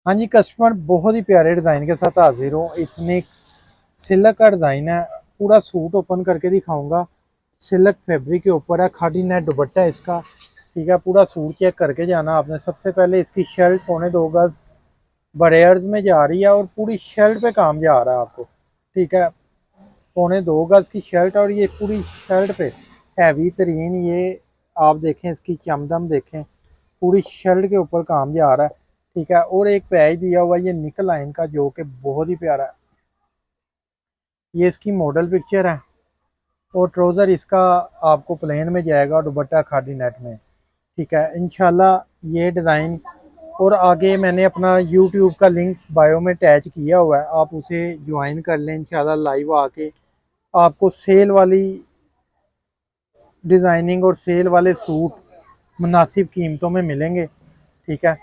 हाँ जी, कस्टमर बहुत ही प्यारे डिज़ाइन के साथ हाजिर हूँ। इतने सिल्क का डिज़ाइन है, पूरा सूट ओपन करके दिखाऊंगा। सिल्क फैब्रिक के ऊपर है, खादी नेट दुपट्टा है इसका। ठीक है, पूरा सूट चेक करके जाना आपने। सबसे पहले इसकी शर्ट 2.25 गज बरेयर्स में जा रही है और पूरी शर्ट पे काम जा रहा है आपको। ठीक है, 2.25 गज की शर्ट और ये पूरी शर्ट पे हैवी तरीन ये आप देखें, इसकी चमदम देखें, पूरी शर्ट के ऊपर काम जा रहा है। ठीक है, और एक पैच दिया हुआ ये निकल लाइन का जो कि बहुत ही प्यारा है। ये इसकी मॉडल पिक्चर है और ट्राउज़र इसका आपको प्लेन में जाएगा और दुपट्टा खादी नेट में। ठीक है, इंशाल्लाह ये डिज़ाइन और आगे मैंने अपना यूट्यूब का लिंक बायो में अटैच किया हुआ है, आप उसे ज्वाइन कर लें। इंशाल्लाह लाइव आके आपको सेल वाली डिज़ाइनिंग और सेल वाले सूट मुनासिब कीमतों में मिलेंगे। ठीक है,